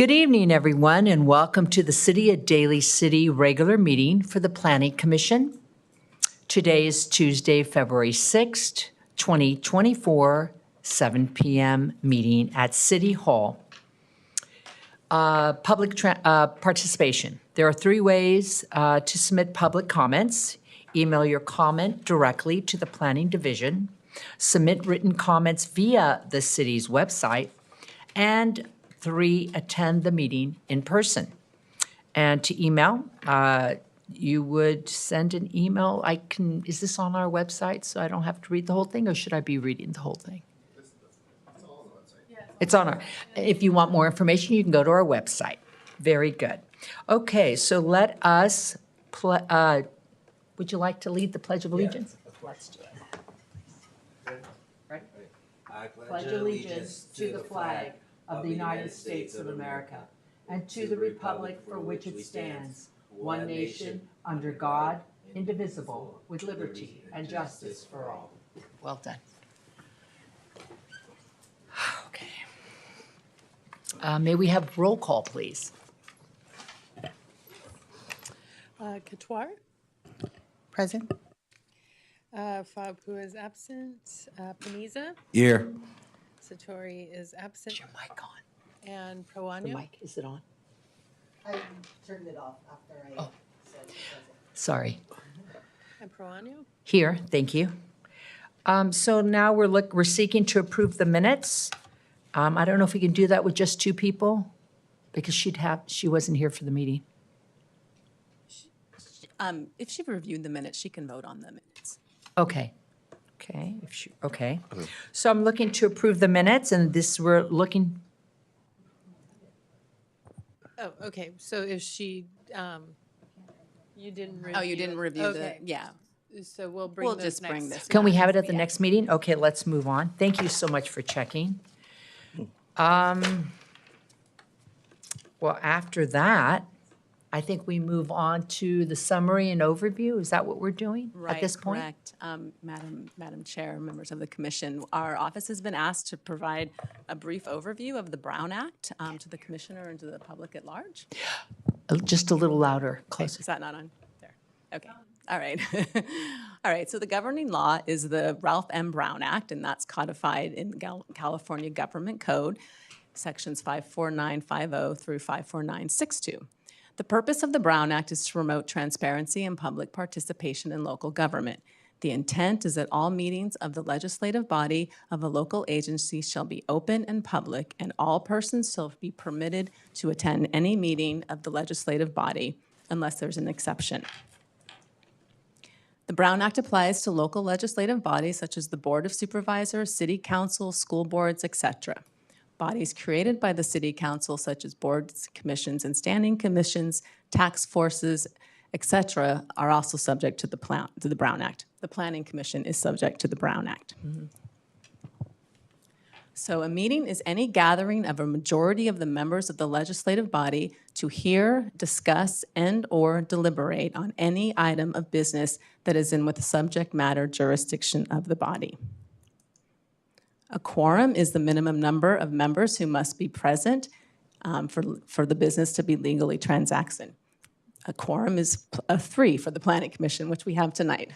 Good evening, everyone, and welcome to the City of Daly City regular meeting for the Planning Commission. Today is Tuesday, February 6th, 2024, 7 p.m. meeting at City Hall. Public participation. There are three ways to submit public comments. Email your comment directly to the Planning Division, submit written comments via the city's website, and 3, attend the meeting in person. And to email, you would send an email. Is this on our website so I don't have to read the whole thing, or should I be reading the whole thing? It's all on the website. It's on our, if you want more information, you can go to our website. Very good. Okay, so let us, would you like to lead the Pledge of Allegiance? Yeah, of course. Let's do it. Right? I Pledge allegiance to the flag of the United States of America and to the republic for which it stands, one nation, under God, indivisible, with liberty and justice for all. Well done. Okay. May we have roll call, please? Couture, Present. Fabu is absent. Paniza, Here. Satori is absent. Is your mic on? And The Proano. mic, is it on? I turned it off after I Oh. said present. Sorry. And Proano. Here, thank you. So now we're seeking to approve the minutes. I don't know if we can do that with just two people, because she wasn't here for the meeting. If she reviewed the minutes, she can vote on the minutes. Okay. Okay. So I'm looking to approve the minutes, and we're looking, Oh, okay. So if she, you didn't review. Oh, you didn't review Okay. yeah. So we'll bring We'll those just bring next. this. can we back. have it at the Yeah. next meeting? Okay, let's move on. Thank you so much for checking. Well, after that, I think we move on to the summary and overview. Is that what we're doing at this point? Right, correct. Madam Chair, members of the commission, our office has been asked to provide a brief overview of the Brown Act to the commissioner and to the public at large. Just a little louder, Okay, closer. is that not on? There. Okay. All right. All right. So the governing law is the Ralph M. Brown Act, and that's codified in the California Government Code, sections 54950 through 54962. The purpose of the Brown Act is to promote transparency and public participation in local government. The intent is that all meetings of the legislative body of a local agency shall be open and public, and all persons shall be permitted to attend any meeting of the legislative body unless there's an exception. The Brown Act applies to local legislative bodies such as the Board of Supervisors, City Council, school boards, etc. Bodies created by the City Council, such as boards, commissions, and standing commissions, task forces, etc., are also subject to the Brown Act. The Planning Commission is subject to the Brown Act. So a meeting is any gathering of a majority of the members of the legislative body to hear, discuss, and/or deliberate on any item of business that is in with the subject matter jurisdiction of the body. A quorum is the minimum number of members who must be present for the business to be legally transacted. A quorum is 3 for the Planning Commission, which we have tonight.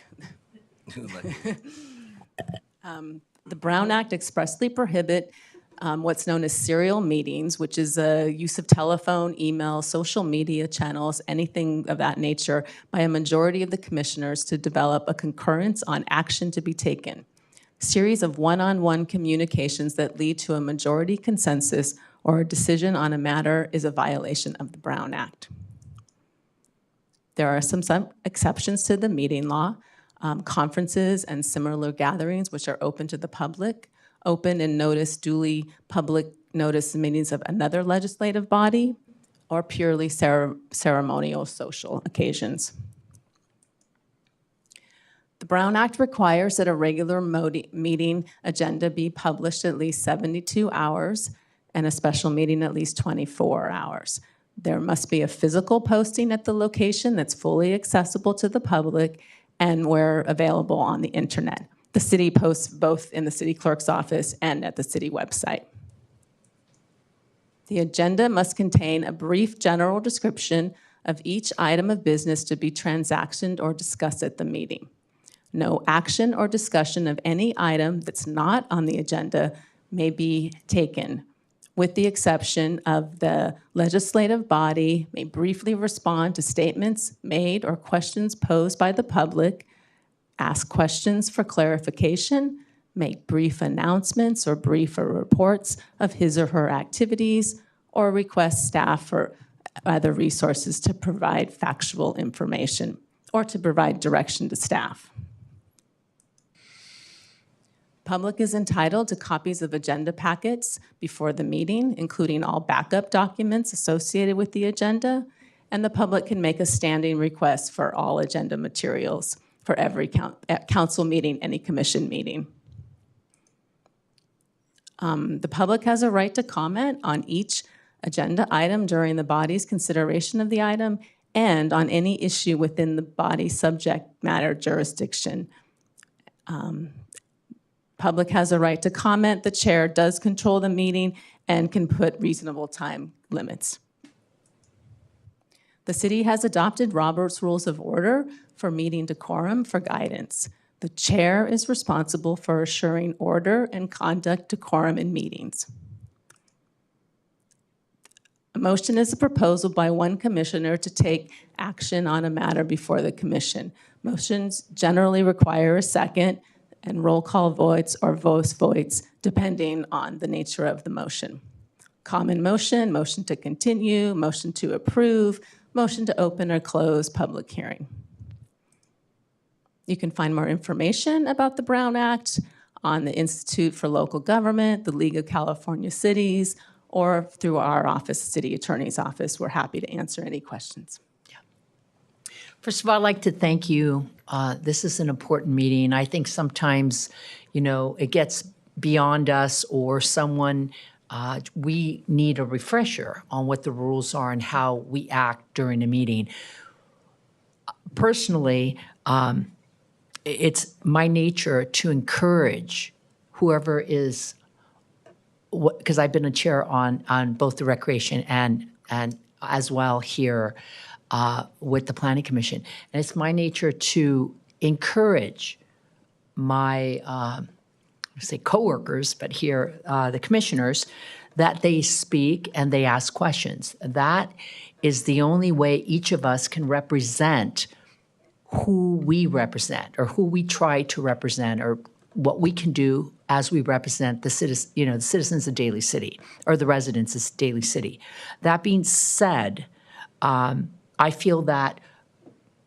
The Brown Act expressly prohibit what's known as serial meetings, which is a use of telephone, email, social media channels, anything of that nature, by a majority of the commissioners to develop a concurrence on action to be taken. Series of one-on-one communications that lead to a majority consensus or a decision on a matter is a violation of the Brown Act. There are some exceptions to the meeting law. Conferences and similar gatherings which are open to the public, open and notice duly public notice meetings of another legislative body, or purely ceremonial social occasions. The Brown Act requires that a regular meeting agenda be published at least 72 hours and a special meeting at least 24 hours. There must be a physical posting at the location that's fully accessible to the public and where available on the internet. The city posts both in the city clerk's office and at the city website. The agenda must contain a brief general description of each item of business to be transacted or discussed at the meeting. No action or discussion of any item that's not on the agenda may be taken, with the exception of the legislative body may briefly respond to statements made or questions posed by the public, ask questions for clarification, make brief announcements or briefer reports of his or her activities, or request staff or other resources to provide factual information or to provide direction to staff. Public is entitled to copies of agenda packets before the meeting, including all backup documents associated with the agenda, and the public can make a standing request for all agenda materials for every council meeting, any commission meeting. The public has a right to comment on each agenda item during the body's consideration of the item and on any issue within the body's subject matter jurisdiction. Public has a right to comment. The chair does control the meeting and can put reasonable time limits. The city has adopted Robert's Rules of Order for meeting decorum for guidance. The chair is responsible for assuring order and conduct decorum in meetings. A motion is a proposal by one commissioner to take action on a matter before the commission. Motions generally require a second and roll call votes or voice votes depending on the nature of the motion. Common motion, motion to continue, motion to approve, motion to open or close public hearing. You can find more information about the Brown Act on the Institute for Local Government, the League of California Cities, or through our office, City Attorney's Office. We're happy to answer any questions. First of all, I'd like to thank you. This is an important meeting. I think sometimes, it gets beyond us or someone, we need a refresher on what the rules are and how we act during a meeting. Personally, it's my nature to encourage whoever is, because I've been a chair on both the recreation and as well here with the Planning Commission. And it's my nature to encourage my, say coworkers, but here the commissioners, that they speak and they ask questions. That is the only way each of us can represent who we represent or who we try to represent or what we can do as we represent the citizens of Daly City or the residents of Daly City. That being said, I feel that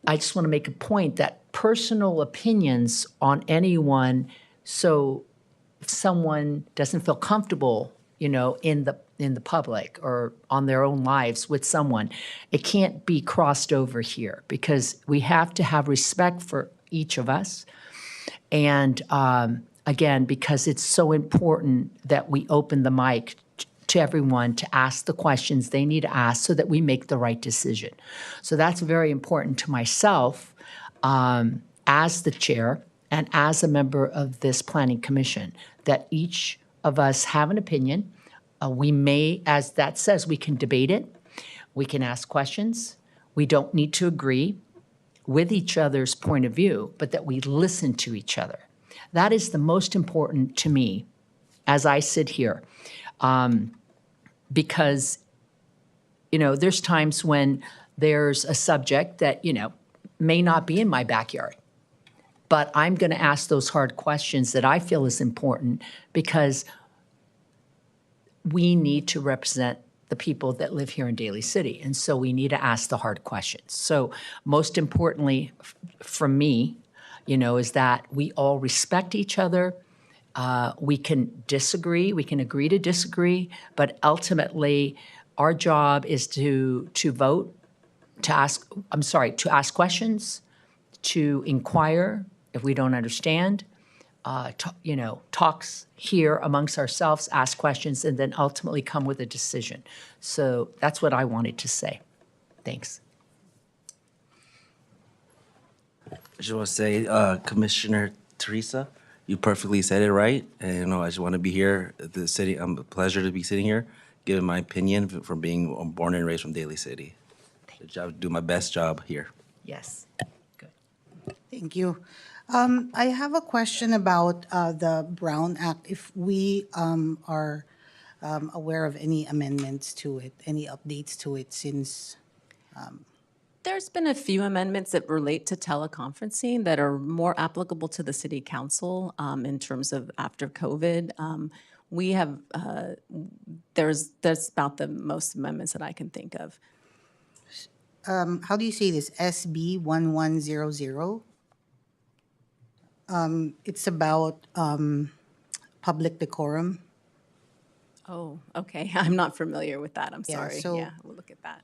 I just want to make a point that personal opinions on anyone, so if someone doesn't feel comfortable, in the public or on their own lives with someone, it can't be crossed over here because we have to have respect for each of us. And again, because it's so important that we open the mic to everyone to ask the questions they need to ask so that we make the right decision. So that's very important to myself as the chair and as a member of this Planning Commission, that each of us have an opinion. We may, as that says, we can debate it. We can ask questions. We don't need to agree with each other's point of view, but that we listen to each other. That is the most important to me as I sit here. Because, there's times when there's a subject that, may not be in my backyard. But I'm going to ask those hard questions that I feel is important because we need to represent the people that live here in Daly City. And so we need to ask the hard questions. So most importantly for me, is that we all respect each other. We can disagree, we can agree to disagree, but ultimately our job is to vote, to ask questions, to inquire if we don't understand, talks here amongst ourselves, ask questions, and then ultimately come with a decision. So that's what I wanted to say. Thanks. I just want to say, Commissioner Teresa, you perfectly said it right. And, I just want to be here at the city. I'm a pleasure to be sitting here, giving my opinion from being born and raised from Daly City. I'll do my best job here. Yes. Good. Thank you. I have a question about the Brown Act. If we are aware of any amendments to it, any updates to it since, There's been a few amendments that relate to teleconferencing that are more applicable to the city council in terms of after COVID. We have, there's about the most amendments that I can think of. how do you say this, SB 1100? It's about public decorum. Oh, okay. I'm not familiar with that. I'm Yeah, sorry. so- Yeah, we'll look at that.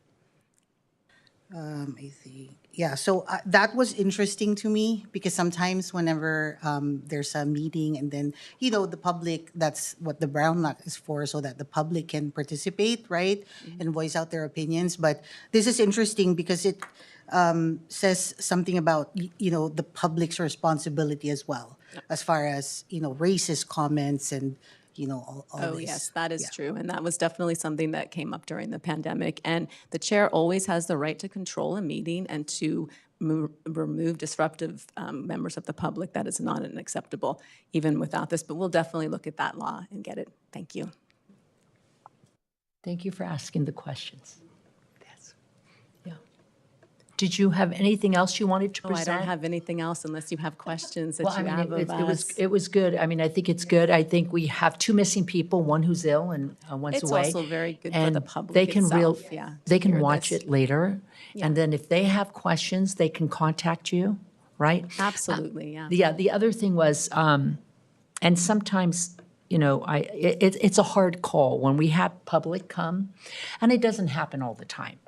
I think, yeah, so that was interesting to me because sometimes whenever there's a meeting and then, the public, that's what the Brown Act is for, so that the public can participate, right? And voice out their opinions. But this is interesting because it says something about, the public's responsibility as well, as far as, racist comments and, all Oh, this. yes, that is Yeah. true. And that was definitely something that came up during the pandemic. And the chair always has the right to control a meeting and to remove disruptive members of the public. That is not unacceptable, even without this. But we'll definitely look at that law and get it. Thank you. Thank you for asking the questions. Yes. Yeah. Did you have anything else you wanted to Oh, I present? don't have anything else unless you have questions that Well, I you mean, have of us. it was good. I mean, I think it's good. I think we have two missing people, one who's ill and one's It's away. also very good for the And public they can itself, yeah, to They can hear watch this. it later. And then if they have questions, they can contact you, right? Absolutely, yeah. Yeah, the other thing was, and sometimes, it's a hard call when we have public come, and it doesn't happen all the time.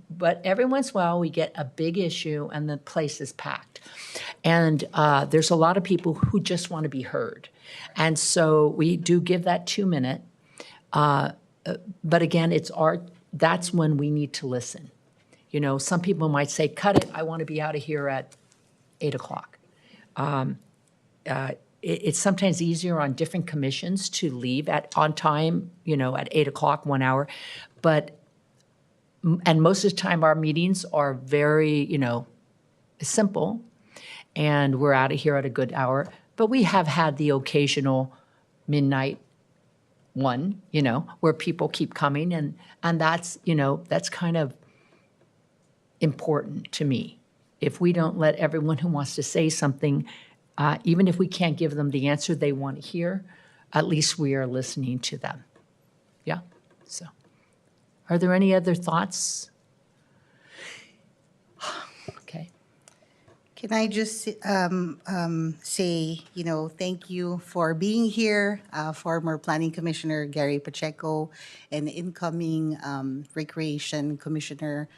But every once in a while, we get a big issue and the place is packed. And there's a lot of people who just want to be heard. And so we do give that 2 minute. But again, that's when we need to listen. Some people might say, cut it, I want to be out of here at 8 o'clock. It's sometimes easier on different commissions to leave on time, at 8 o'clock, 1 hour. And most of the time, our meetings are very, simple, and we're out of here at a good hour. But we have had the occasional midnight one, where people keep coming, and that's, that's kind of important to me. If we don't let everyone who wants to say something, even if we can't give them the answer they want to hear, at least we are listening to them. Yeah, so. Are there any other thoughts? Okay. Can I just say, thank you for being here, former Planning Commissioner Gary Pacheco, and incoming Recreation Commissioner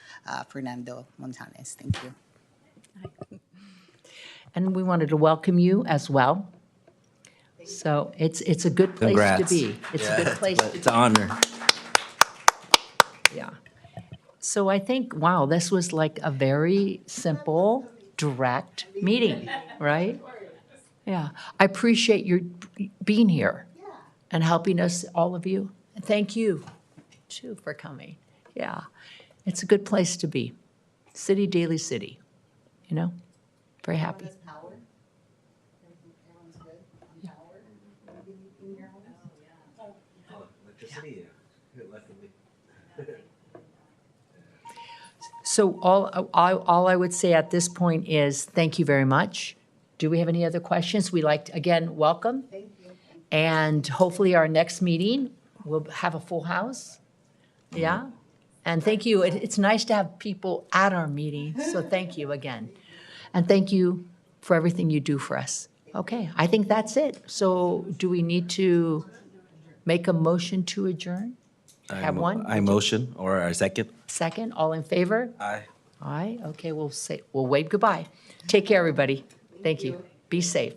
Fernando Montanes. Thank you. And we wanted to welcome you as well. So it's a good place Congrats. to be. It's a good place to be. It's an honor. Yeah. So I think, wow, this was like a very simple, direct meeting, right? Yeah. I appreciate your being here and helping us, all of you. And thank you, too, for coming. Yeah. It's a good place to be. City, Daly City, Very happy. So all I would say at this point is thank you very much. Do we have any other questions? We like to, again, welcome. Thank you. And hopefully our next meeting, we'll have a full house. Yeah? And thank you. It's nice to have people at our meeting, so thank you again. And thank you for everything you do for us. Okay, I think that's it. So do we need to make a motion to adjourn? Have one? I motion, or a second. Second, all in favor? Aye. Aye, okay, we'll wave goodbye. Take care, everybody. Thank you. Be safe.